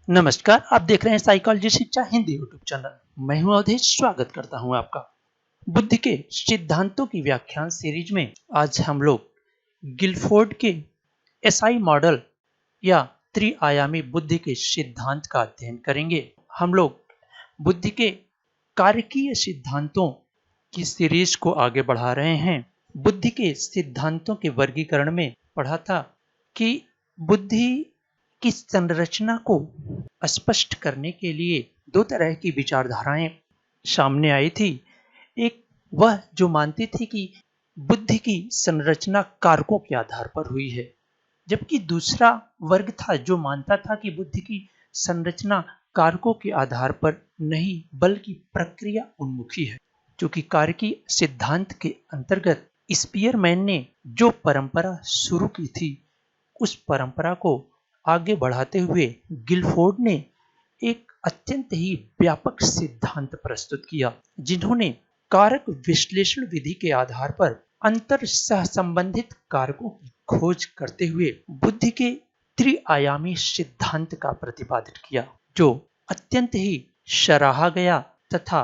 नमस्कार, आप देख रहे हैं साइकोलॉजी शिक्षा हिंदी यूट्यूब चैनल। मैं हूं अवधेश, स्वागत करता हूं आपका। बुद्धि के सिद्धांतों की व्याख्यान सीरीज में आज हम लोग गिलफोर्ड के एसआई मॉडल या त्रिआयामी बुद्धि के सिद्धांत का अध्ययन करेंगे। हम लोग बुद्धि के कारकीय सिद्धांतों की सीरीज को आगे बढ़ा रहे हैं। बुद्धि के सिद्धांतों के वर्गीकरण में पढ़ा था कि बुद्धि की संरचना को स्पष्ट करने के लिए दो तरह की विचारधाराएं सामने आई थी। एक वह जो मानती थी कि बुद्धि की संरचना कारकों के आधार पर हुई है, जबकि दूसरा वर्ग था जो मानता था कि बुद्धि की संरचना कारकों के आधार पर नहीं बल्कि प्रक्रिया उन्मुखी है। क्योंकि कारकीय सिद्धांत के अंतर्गत स्पीयरमैन ने जो परंपरा शुरू की थी, उस परंपरा को आगे बढ़ाते हुए गिलफोर्ड ने एक अत्यंत ही व्यापक सिद्धांत प्रस्तुत किया, जिन्होंने कारक विश्लेषण विधि के आधार पर अंतर सह संबंधित कारकों की खोज करते हुए बुद्धि के त्रिआयामी सिद्धांत का प्रतिपादन किया, जो अत्यंत ही सराहा गया तथा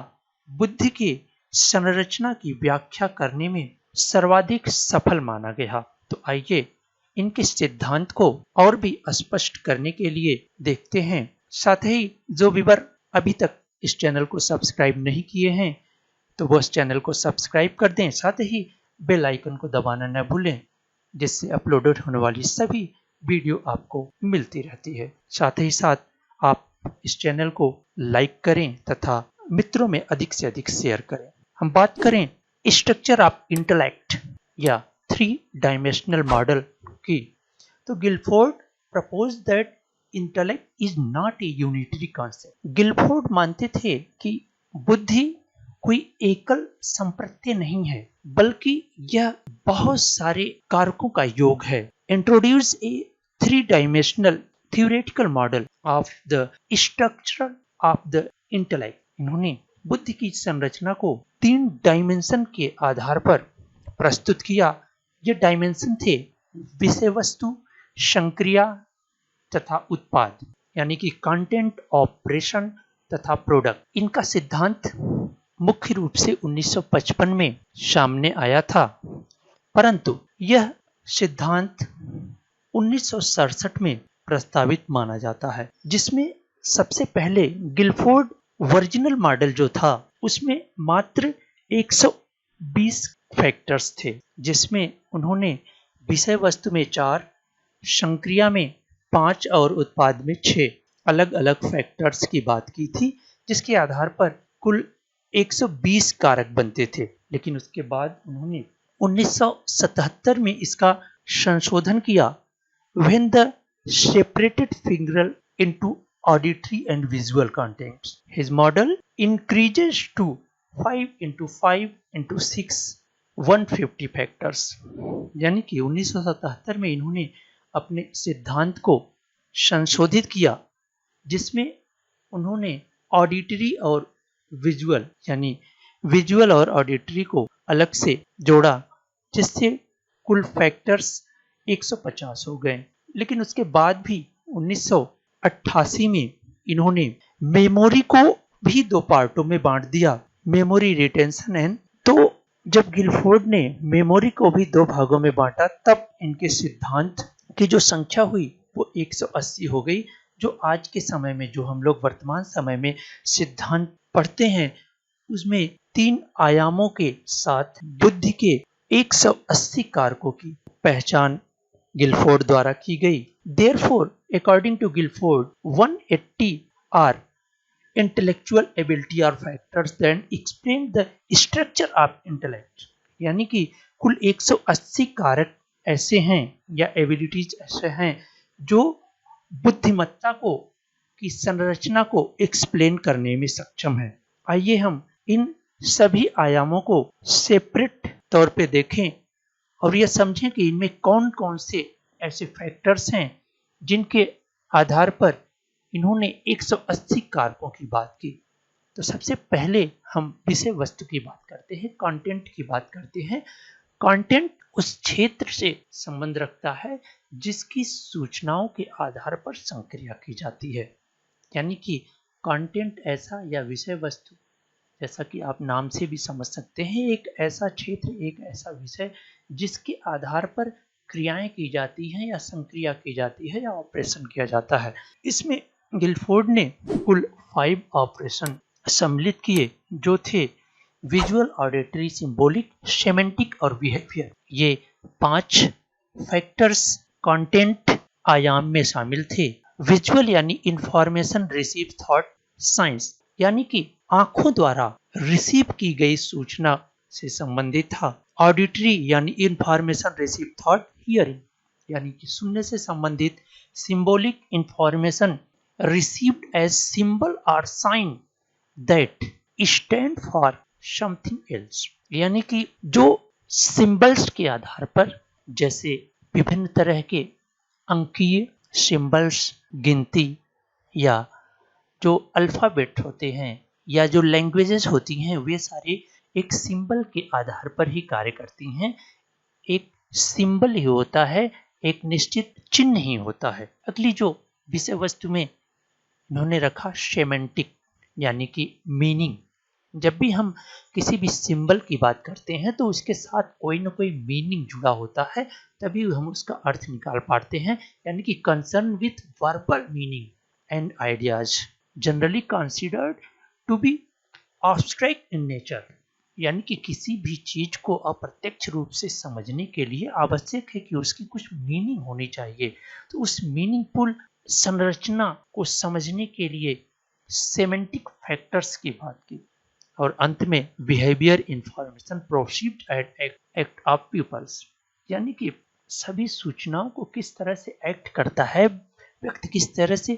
बुद्धि के संरचना की व्याख्या करने में सर्वाधिक सफल माना गया। तो आइए इनके सिद्धांत को और भी स्पष्ट करने के लिए देखते हैं। साथ ही जो व्यूअर अभी तक इस चैनल को सब्सक्राइब नहीं किए हैं तो वो इस चैनल को सब्सक्राइब कर दें। साथ ही बेल आइकन को दबाना न भूलें, जिससे अपलोडेड होने वाली सभी वीडियो आपको मिलती रहती है। साथ ही साथ आप इस चैनल को लाइक करें तथा मित्रों में अधिक से अधिक शेयर करें। हम बात करें स्ट्रक्चर ऑफ इंटेलेक्ट या 3 डायमेंशनल मॉडल की, तो Guilford propose that intellect is not a unitary concept. Guilford मानते थे कि बुद्धि कोई एकल संप्रत्यय नहीं है, बल्कि यह बहुत सारे कारकों का योग है। Introduce A 3 dimensional theoretical model of the structure of the intellect. इन्होंने बुद्धि की संरचना को 3 डायमेंशन के आधार पर प्रस्तुत किया। ये डायमेंशन थे विषय वस्तु, संक्रिया तथा उत्पाद, यानी कि कंटेंट, ऑपरेशन तथा प्रोडक्ट। इनका सिद्धांत मुख्य रूप से 1955 में सामने आया था, परंतु यह सिद्धांत 1967 में प्रस्तावित माना जाता है, जिसमें सबसे पहले गिलफोर्ड ओरिजिनल मॉडल जो था उसमें मात्र 120 फैक्टर्स थे, जिसमें उन्होंने विषय वस्तु में 4, संक्रिया में 5 और उत्पाद में 6 अलग अलग फैक्टर्स की बात की थी, जिसके आधार पर कुल 120 कारक बनते थे। लेकिन उसके बाद उन्होंने 1977 में इसका संशोधन किया, when the separated figure into auditory and visual contents. His model increases to 5 into 5 into 6 150 factors. यानी कि 1977 में इन्होंने अपने सिद्धांत को संशोधित किया, जिसमें उन्होंने ऑडिटरी और विजुअल यानी विजुअल और ऑडिटरी को अलग से जोड़ा, जिससे कुल फैक्टर्स 150 हो गए। लेकिन उसके बाद भी 1988 में इन्होंने मेमोरी को भी 2 पार्टों में बांट दिया, मेमोरी रिटेंशन एंड। तो जब गिलफोर्ड ने मेमोरी को भी 2 भागों में बांटा, तब इनके सिद्धांत की जो संख्या हुई वो 180 हो गई, जो आज के समय में जो हम लोग वर्तमान समय में सिद्धांत पढ़ते हैं, उसमें 3 आयामों के साथ बुद्धि के 180 कारकों की पहचान गिलफोर्ड द्वारा की गई। Therefore, according to Guilford, 180 are intellectual ability or factors that explain the structure of intellect। यानी कि कुल 180 कारक ऐसे हैं या एबिलिटीज ऐसे हैं जो बुद्धिमत्ता को की संरचना को एक्सप्लेन करने में सक्षम है। आइए हम इन सभी आयामों को सेपरेट तौर पे देखें और यह समझें कि इनमें कौन कौन से ऐसे फैक्टर्स हैं जिनके आधार पर इन्होंने 180 कारकों की बात की। तो सबसे पहले हम विषय वस्तु की बात करते हैं, कंटेंट की बात करते हैं। कंटेंट उस क्षेत्र से संबंध रखता है जिसकी सूचनाओं के आधार पर संक्रिया की जाती है। यानी कि कंटेंट ऐसा या विषय वस्तु, जैसा कि आप नाम से भी समझ सकते हैं, एक ऐसा क्षेत्र, एक ऐसा विषय जिसके आधार पर क्रियाएं की जाती हैं या संक्रिया की जाती है या ऑपरेशन किया जाता है। इसमें गिलफोर्ड ने कुल 5 ऑपरेशन सम्मिलित किए जो थे विजुअल, ऑडिटरी, सिंबॉलिक, सेमेंटिक और बिहेवियर। ये 5 फैक्टर्स कंटेंट आयाम में शामिल थे। विजुअल यानी इंफॉर्मेशन रिसीव थॉट साइंस, यानी कि आंखों द्वारा रिसीव की गई सूचना से संबंधित था। ऑडिटरी यानी इंफॉर्मेशन रिसीव थॉट हियरिंग, यानी कि सुनने से संबंधित। Symbolic information received as symbol और sign that stand for something else, यानी कि जो सिंबल्स के आधार पर, जैसे विभिन्न तरह के अंकीय सिंबल्स, गिनती, या जो अल्फाबेट होते हैं या जो लैंग्वेजेस होती हैं, वे सारे एक सिंबल के आधार पर ही कार्य करती हैं। एक सिंबल ही होता है, एक निश्चित चिन्ह ही होता है। अगली जो विषय वस्तु में इन्होंने रखा सेमेंटिक, यानी कि मीनिंग। जब भी हम किसी भी सिंबल की बात करते हैं तो उसके साथ कोई ना कोई मीनिंग जुड़ा होता है, तभी हम उसका अर्थ निकाल पाते हैं। यानी कि concern with verbal meaning and ideas generally considered to be abstract in nature, यानी कि किसी भी चीज को अप्रत्यक्ष रूप से समझने के लिए आवश्यक है कि उसकी कुछ मीनिंग होनी चाहिए। तो उस मीनिंगफुल संरचना को समझने के लिए सेमेंटिक फैक्टर्स की बात की। और अंत में behaviour information perceived at act of peoples, यानी कि सभी सूचनाओं को किस तरह से एक्ट करता है व्यक्ति, किस तरह से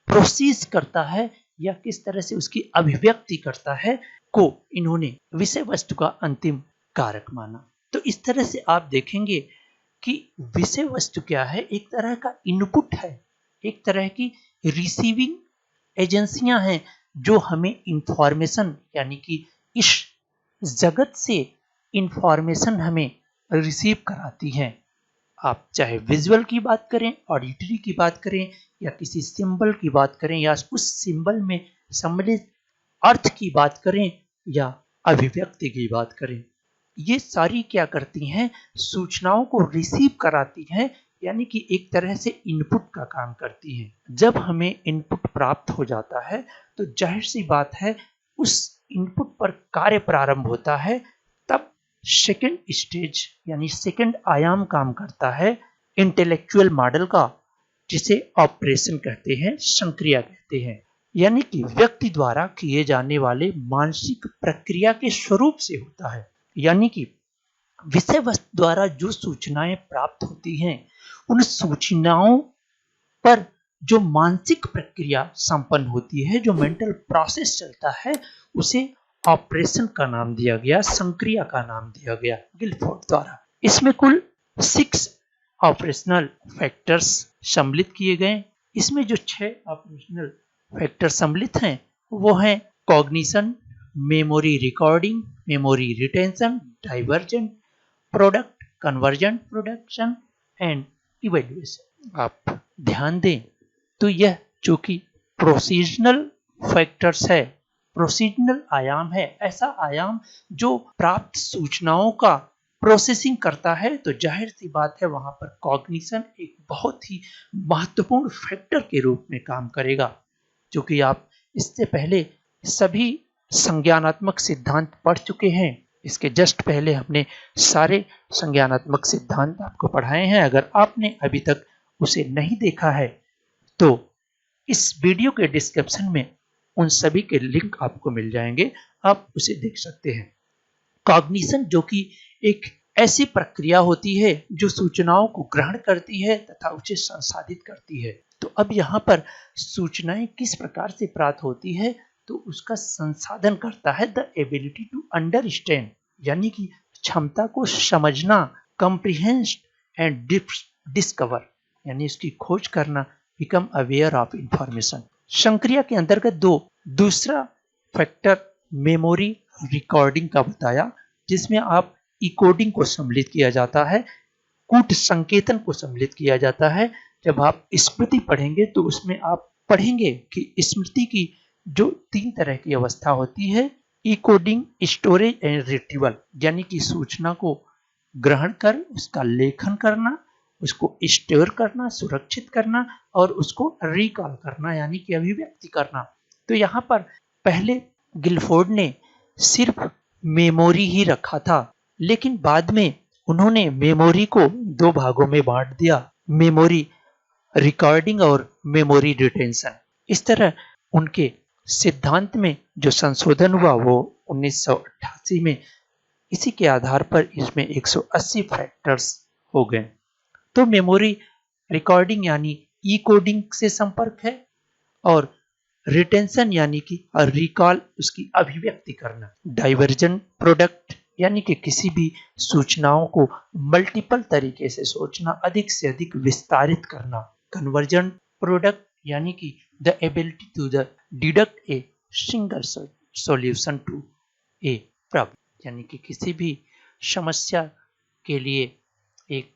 प्रोसीज करता है या किस तरह से उसकी अभिव्यक्ति करता है, को इन्होंने विषय वस्तु का अंतिम कारक माना। तो इस तरह से आप देखेंगे कि विषय वस्तु क्या है, एक तरह का इनपुट है, एक तरह की रिसीविंग एजेंसियां हैं जो हमें इंफॉर्मेशन, यानी कि इस जगत से इंफॉर्मेशन हमें रिसीव कराती हैं। आप चाहे विजुअल की बात करें, ऑडिटरी की बात करें, या किसी सिंबल की बात करें, या उस सिंबल में सम्मिलित अर्थ की बात करें, या अभिव्यक्ति की बात करें, ये सारी क्या करती हैं, सूचनाओं को रिसीव कराती हैं, यानी कि एक तरह से इनपुट का काम करती हैं। जब हमें इनपुट प्राप्त हो जाता है तो जाहिर सी बात है उस इनपुट पर कार्य प्रारंभ होता है। तब सेकंड स्टेज यानी सेकंड आयाम काम करता है इंटेलेक्चुअल मॉडल का, जिसे ऑपरेशन कहते हैं, संक्रिया कहते हैं, यानी कि व्यक्ति द्वारा किए जाने वाले मानसिक प्रक्रिया के स्वरूप से होता है। यानी कि विषय वस्तु द्वारा जो सूचनाएं प्राप्त होती हैं, उन सूचनाओं पर जो मानसिक प्रक्रिया संपन्न होती है, जो मेंटल प्रोसेस चलता है, उसे ऑपरेशन का नाम दिया गया, संक्रिया का नाम दिया गया गिलफोर्ड द्वारा। इसमें कुल 6 ऑपरेशनल फैक्टर्स सम्मिलित किए गए। इसमें जो 6 ऑपरेशनल फैक्टर सम्मिलित हैं वो हैं cognition, memory recording, memory retention, diversion, product conversion, production and evaluation. आप ध्यान दें तो यह जो कि प्रोसीजनल फैक्टर्स है, प्रोसीजनल आयाम है, ऐसा आयाम जो प्राप्त सूचनाओं का प्रोसेसिंग करता है, तो जाहिर सी बात है वहां पर कॉग्निशन एक बहुत ही महत्वपूर्ण फैक्टर के रूप में काम करेगा। जो कि आप इससे पहले सभी संज्ञानात्मक सिद्धांत पढ़ चुके हैं। इसके जस्ट पहले हमने सारे संज्ञानात्मक सिद्धांत आपको पढ़ाए हैं। अगर आपने अभी तक उसे नहीं देखा है तो इस वीडियो के डिस्क्रिप्शन में उन सभी के लिंक आपको मिल जाएंगे, आप उसे देख सकते हैं। कॉग्निशन जो कि एक ऐसी प्रक्रिया होती है जो सूचनाओं को ग्रहण करती है तथा उसे संसाधित करती है। तो अब यहाँ पर सूचनाएं किस प्रकार से प्राप्त होती है, तो उसका संसाधन करता है द एबिलिटी टू अंडरस्टैंड, यानी कि क्षमता को समझना, कॉम्प्रिहेंड एंड डिस्कवर, यानी इसकी खोज करना, बिकम अवेयर ऑफ इंफॉर्मेशन। संक्रिया के अंतर्गत दूसरा फैक्टर मेमोरी रिकॉर्डिंग का बताया, जिसमें आप इकोडिंग को सम्मिलित किया जाता है, कूट संकेतन को सम्मिलित किया जाता है। जब आप स्मृति पढ़ेंगे तो उसमें आप पढ़ेंगे कि स्मृति की जो 3 तरह की अवस्था होती है, इकोडिंग, स्टोरेज एंड रिट्रीवल, यानी कि सूचना को ग्रहण कर उसका लेखन करना, उसको स्टोर करना, सुरक्षित करना और उसको रिकॉल करना यानी कि अभिव्यक्ति करना। तो यहाँ पर पहले गिलफोर्ड ने सिर्फ मेमोरी ही रखा था, लेकिन बाद में उन्होंने मेमोरी को 2 भागों में बांट दिया, मेमोरी रिकॉर्डिंग और मेमोरी रिटेंशन। इस तरह उनके सिद्धांत में जो संशोधन हुआ वो 1988 में, इसी के आधार पर इसमें 180 फैक्टर्स हो गए। तो मेमोरी रिकॉर्डिंग यानी ई कोडिंग से संपर्क है और रिटेंशन यानी कि रिकॉल, उसकी अभिव्यक्ति करना। डाइवर्जन प्रोडक्ट यानी कि किसी भी सूचनाओं को मल्टीपल तरीके से सोचना, अधिक से अधिक विस्तारित करना। कन्वर्जन प्रोडक्ट यानी कि the ability to the deduct a single solution to a problem, यानी कि किसी भी समस्या के लिए एक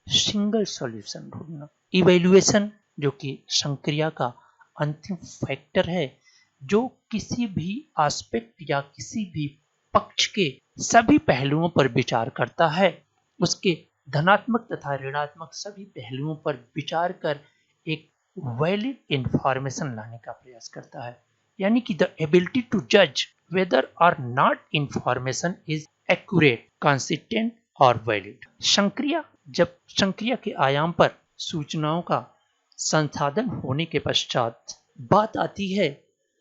सिंगल सॉल्यूशन ढूंढना। इवैल्यूएशन जो कि संक्रिया का अंतिम फैक्टर है, जो किसी भी एस्पेक्ट या किसी भी पक्ष के सभी पहलुओं पर विचार करता है, उसके धनात्मक तथा ऋणात्मक सभी पहलुओं पर विचार कर एक वैलिड इंफॉर्मेशन लाने का प्रयास करता है, यानी कि द एबिलिटी टू जज वेदर और not information is accurate, consistent और वैलिड। संक्रिया, जब संक्रिया के आयाम पर सूचनाओं का संसाधन होने के पश्चात बात आती है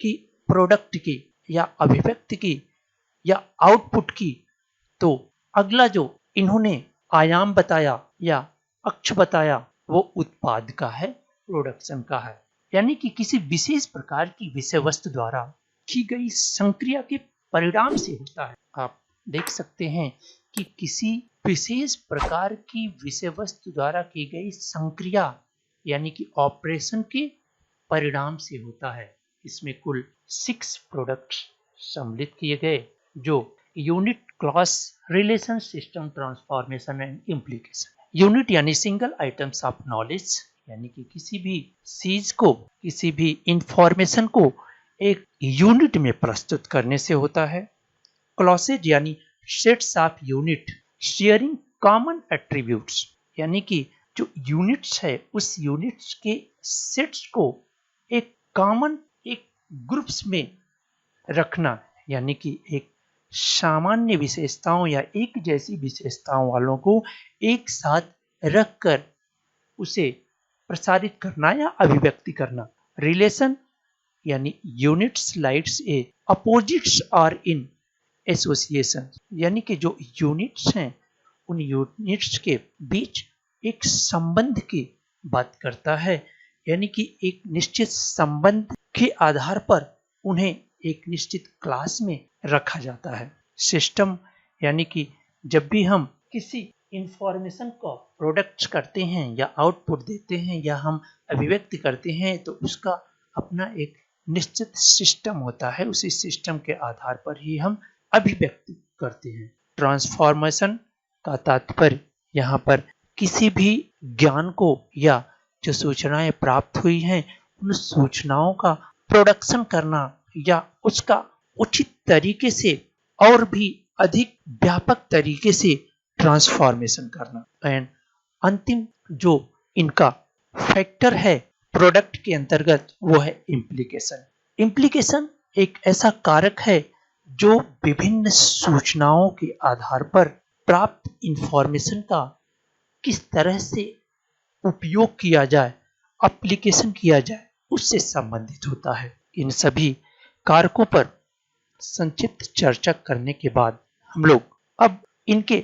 कि प्रोडक्ट की या अभिव्यक्ति की या आउटपुट की, तो अगला जो इन्होंने आयाम बताया या अक्ष बताया वो उत्पाद का है, प्रोडक्शन का है, यानी कि किसी विशेष प्रकार की विषय वस्तु द्वारा की गई संक्रिया के परिणाम से होता है। आप देख सकते हैं कि किसी विशेष प्रकार की विषय वस्तु द्वारा की गई संक्रिया यानी कि ऑपरेशन के परिणाम से होता है। इसमें कुल 6 प्रोडक्ट्स सम्मिलित किए गए, जो unit, class, relation, system, transformation and implication. Unit यानी सिंगल आइटम्स ऑफ नॉलेज, यानी कि किसी भी चीज को, किसी भी इंफॉर्मेशन को एक यूनिट में प्रस्तुत करने से होता है। क्लॉसेज यानी sets of unit sharing common attributes, यानी कि जो यूनिट्स है उस यूनिट्स के सेट्स को एक कॉमन, एक ग्रुप्स में रखना, यानी कि एक सामान्य विशेषताओं या एक जैसी विशेषताओं वालों को एक साथ रखकर उसे प्रसारित करना या अभिव्यक्ति करना। रिलेशन यानी units lights a opposites are in association, यानी कि जो यूनिट्स हैं उन यूनिट्स के बीच एक संबंध की बात करता है, यानी कि एक निश्चित संबंध के आधार पर उन्हें एक निश्चित क्लास में रखा जाता है। सिस्टम यानी कि जब भी हम किसी इंफॉर्मेशन को प्रोडक्ट करते हैं या आउटपुट देते हैं या हम अभिव्यक्ति करते हैं, तो उसका अपना एक निश्चित सिस्टम होता है, उसी सिस्टम के आधार पर ही हम अभिव्यक्ति करते हैं। ट्रांसफॉर्मेशन का तात्पर्य यहाँ पर किसी भी ज्ञान को या जो सूचनाएं प्राप्त हुई हैं उन सूचनाओं का प्रोडक्शन करना या उसका उचित तरीके से और भी अधिक व्यापक तरीके से ट्रांसफॉर्मेशन करना। एंड अंतिम जो इनका फैक्टर है प्रोडक्ट के अंतर्गत वो है इम्प्लीकेशन। इम्प्लीकेशन एक ऐसा कारक है जो विभिन्न सूचनाओं के आधार पर प्राप्त इंफॉर्मेशन का किस तरह से उपयोग किया जाए, एप्लीकेशन किया जाए, उससे संबंधित होता है। इन सभी कारकों पर संक्षिप्त चर्चा करने के बाद हम लोग अब इनके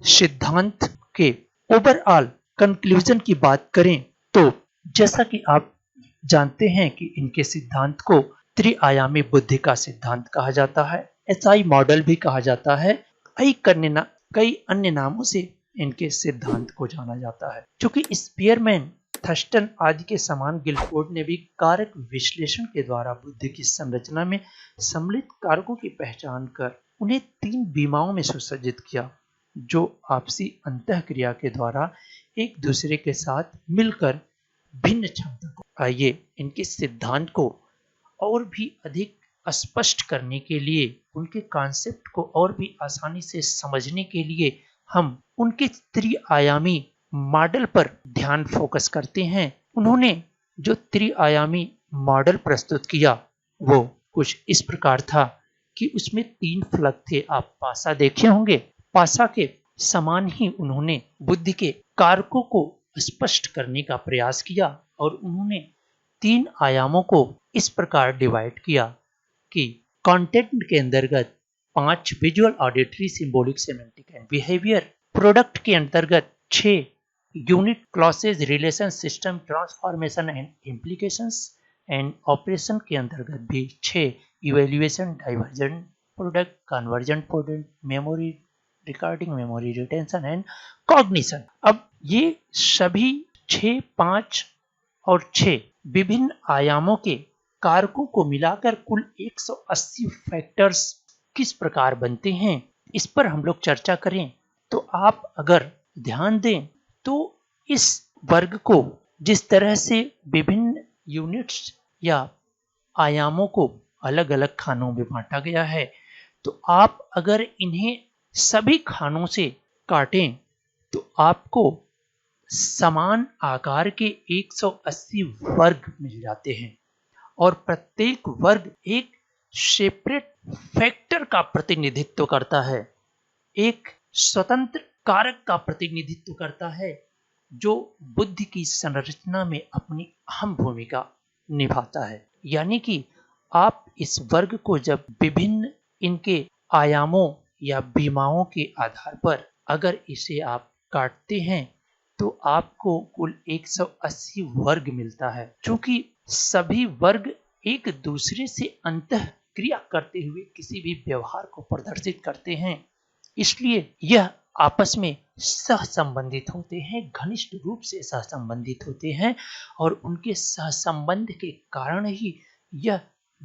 सिद्धांत के ओवरऑल कंक्लूजन की बात करें, तो जैसा कि आप जानते हैं कि इनके सिद्धांत को त्रिआयामी बुद्धि का सिद्धांत कहा जाता है, एसआई मॉडल भी कहा जाता है, कई अन्य नामों से इनके सिद्धांत को जाना जाता है। चूंकि स्पीयरमैन, थर्स्टन आदि के समान गिलफोर्ड ने भी कारक विश्लेषण के द्वारा बुद्धि की संरचना में सम्मिलित कारकों की पहचान कर उन्हें 3 बीमाओं में सुसज्जित किया, जो आपसी अंतःक्रिया के द्वारा एक दूसरे के साथ मिलकर भिन्न क्षमता को आइए इनके सिद्धांत को और भी अधिक स्पष्ट करने के लिए, उनके कॉन्सेप्ट को और भी आसानी से समझने के लिए हम उनके त्रिआयामी मॉडल पर ध्यान फोकस करते हैं। उन्होंने जो त्रिआयामी मॉडल प्रस्तुत किया वो कुछ इस प्रकार था कि उसमें 3 फलक थे। आप पासा देखे होंगे। पासा के समान ही उन्होंने बुद्धि के कारकों को स्पष्ट करने का प्रयास किया और उन्होंने 3 आयामों को इस प्रकार डिवाइड किया कि कंटेंट के अंतर्गत 5 visual, auditory, symbolic, semantic and behaviour, product के अंतर्गत 6 unit, clauses, relation, system, transformation and implications and operation के अंतर्गत भी 6 evaluation, diversion product, conversion product, memory, recording, memory retention and cognition. अब ये सभी 6, 5 और 6 विभिन्न आयामों के कारकों को मिलाकर कुल 180 फैक्टर्स किस प्रकार बनते हैं, इस पर हम लोग चर्चा करें तो आप अगर ध्यान दें तो इस वर्ग को जिस तरह से विभिन्न यूनिट्स या आयामों को अलग अलग खानों में बांटा गया है, तो आप अगर इन्हें सभी खानों से काटें तो आपको समान आकार के 180 वर्ग मिल जाते हैं और प्रत्येक वर्ग एक सेपरेट फैक्टर का प्रतिनिधित्व करता है, एक स्वतंत्र कारक का प्रतिनिधित्व करता है जो बुद्धि की संरचना में अपनी अहम भूमिका निभाता है। यानी कि आप इस वर्ग को जब विभिन्न इनके आयामों या बीमाओं के आधार पर अगर इसे आप काटते हैं तो आपको कुल 180 वर्ग मिलता है। चूंकि सभी वर्ग एक दूसरे से अंतःक्रिया करते हुए किसी भी व्यवहार को प्रदर्शित करते हैं, इसलिए यह आपस में सहसंबंधित होते हैं, घनिष्ठ रूप से सहसंबंधित होते हैं और उनके सहसंबंध के कारण ही यह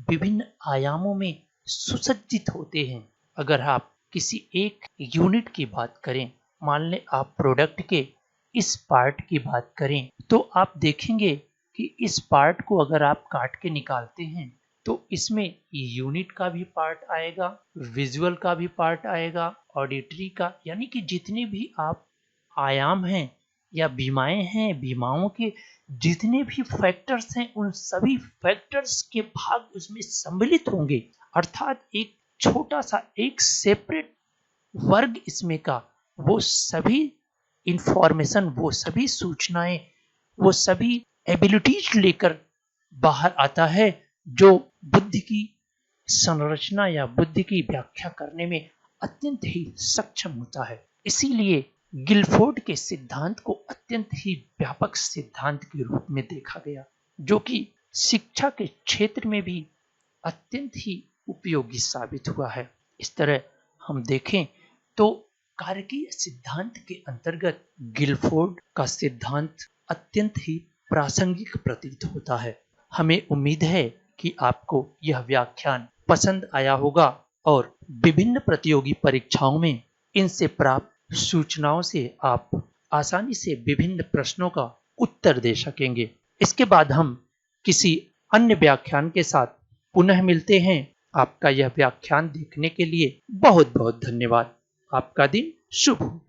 विभिन्न आयामों में सुसज्जित होते हैं। अगर आप किसी एक यूनिट की बात करें, मान लें आप प्रोडक्ट के इस पार्ट की बात करें, तो आप देखेंगे कि इस पार्ट को अगर आप काट के निकालते हैं तो इसमें यूनिट का भी पार्ट आएगा, विजुअल का भी पार्ट आएगा, ऑडिटरी का, यानी कि जितने भी आप आयाम हैं या बीमाएं हैं, बीमाओं के जितने भी फैक्टर्स हैं, उन सभी फैक्टर्स के भाग उसमें सम्मिलित होंगे। अर्थात एक छोटा सा एक सेपरेट वर्ग इसमें का वो सभी इंफॉर्मेशन, वो सभी सूचनाएं, वो सभी एबिलिटीज लेकर बाहर आता है जो बुद्धि की संरचना या बुद्धि की व्याख्या करने में अत्यंत ही सक्षम होता है। इसीलिए गिलफोर्ड के सिद्धांत को अत्यंत ही व्यापक सिद्धांत के रूप में देखा गया, जो कि शिक्षा के क्षेत्र में भी अत्यंत ही उपयोगी साबित हुआ है। इस तरह हम देखें तो कारकीय सिद्धांत के अंतर्गत गिलफोर्ड का सिद्धांत अत्यंत ही प्रासंगिक प्रतीत होता है। हमें उम्मीद है कि आपको यह व्याख्यान पसंद आया होगा और विभिन्न प्रतियोगी परीक्षाओं में इनसे प्राप्त सूचनाओं से आप आसानी से विभिन्न प्रश्नों का उत्तर दे सकेंगे। इसके बाद हम किसी अन्य व्याख्यान के साथ पुनः मिलते हैं। आपका यह व्याख्यान देखने के लिए बहुत बहुत धन्यवाद। आपका दिन शुभ हो।